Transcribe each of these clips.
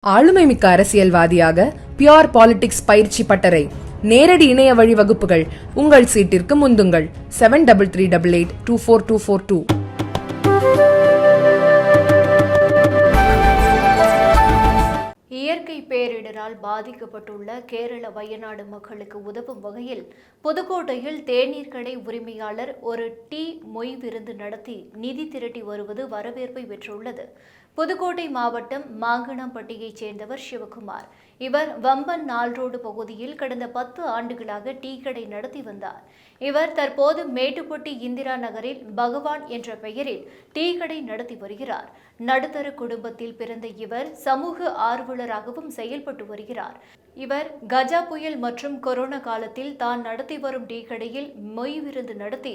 ஆளுமைமிக்க அரசியல்வாதியாக pure politics பயிற்சி பட்டறை நேரடி இணைய வழி வகுப்புகள் உங்கள் சீட்டிற்கு முந்துங்கள் 7338824242. இயற்கை பேரிடரால் பாதிக்கப்பட்டுள்ள கேரள வயநாடு மக்களுக்கு உதவும் வகையில் புதுக்கோட்டையில் தேநீர் கடை உரிமையாளர் ஒரு டீ மொய் விருந்து நடத்தி நிதி திரட்டி வருவது வரவேற்பை பெற்றுள்ளது. புதுக்கோட்டை மாவட்டம் மாங்கனாம்பட்டியைச் சேர்ந்தவர் சிவகுமார். இவர் வம்பன் நால்ரோடு பகுதியில் கடந்த 10 ஆண்டுகளாக டீ கடை நடத்தி வந்தார். இவர் தற்போது மேட்டுப்பட்டி இந்திரா நகரில் பகவான் என்ற பெயரில் டீ கடை நடத்தி வருகிறார். நடுத்தர குடும்பத்தில் பிறந்த இவர் சமூக ஆர்வலராகவும் செயல்பட்டு வருகிறார். இவர் கஜா புயல் மற்றும் கொரோனா காலத்தில் தான் நடத்தி வரும் டீ கடையில் மொய் விருந்து நடத்தி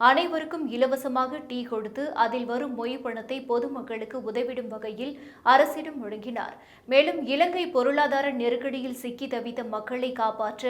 அனைவருக்கும் இலவசமாக டீ கொடுத்து அதில் வரும் மொய் பணத்தை பொதுமக்களுக்கு உதவிடும் வகையில் அரசிடம் வழங்கினார். மேலும் இலங்கை பொருளாதார நெருக்கடியில் சிக்கி தவித்த மக்களை காப்பாற்ற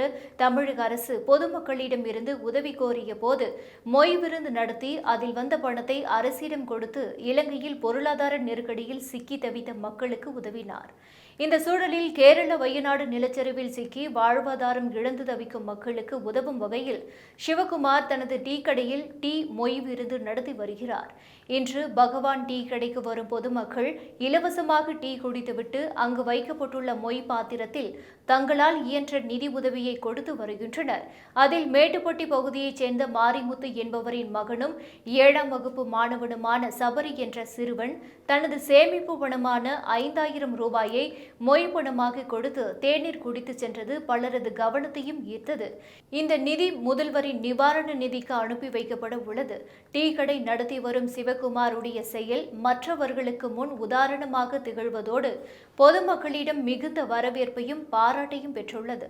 தமிழக அரசு பொதுமக்களிடம் இருந்து உதவி கோரிய போது மொய் விருந்து நடத்தி அதில் வந்த பணத்தை அரசிடம் கொடுத்து இலங்கையில் பொருளாதார நெருக்கடியில் சிக்கி தவித்த மக்களுக்கு உதவினார். இந்த சூழலில் கேரள வயநாடு நிலச்சரிவில் சிக்கி வாழ்வாதாரம் இழந்து தவிக்கும் மக்களுக்கு உதவும் வகையில் சிவகுமார் தனது டீ கடையில் டீ மொய் விருந்து நடத்தி வருகிறார். இன்று பகவான் டீ கடைக்கு வரும் பொதுமக்கள் இலவசமாக டீ குடித்துவிட்டு அங்கு வைக்கப்பட்டுள்ள மொய் பாத்திரத்தில் தங்களால் இயன்ற நிதி உதவியை கொடுத்து வருகின்றனர். அதில் மேட்டுப்பட்டி பகுதியைச் சேர்ந்த மாரிமுத்து என்பவரின் மகனும் 7ஆம் வகுப்பு மாணவனுமான சபரி என்ற சிறுவன் தனது சேமிப்பு பணமான 5000 ரூபாயை மொய் பணமாக கொடுத்து தேநீர் குடித்து சென்றது பலரது கவனத்தையும் ஈர்த்தது. இந்த நிதி முதல்வரின் நிவாரண நிதிக்கு அனுப்பி வைக்கப்பட உள்ளது. டீ கடை நடத்தி வரும் சிவகுமாருடைய செயல் மற்றவர்களுக்கு முன் உதாரணமாக திகழ்வதோடு பொதுமக்களிடம் மிகுந்த வரவேற்பையும் பாராட்டையும் பெற்றுள்ளது.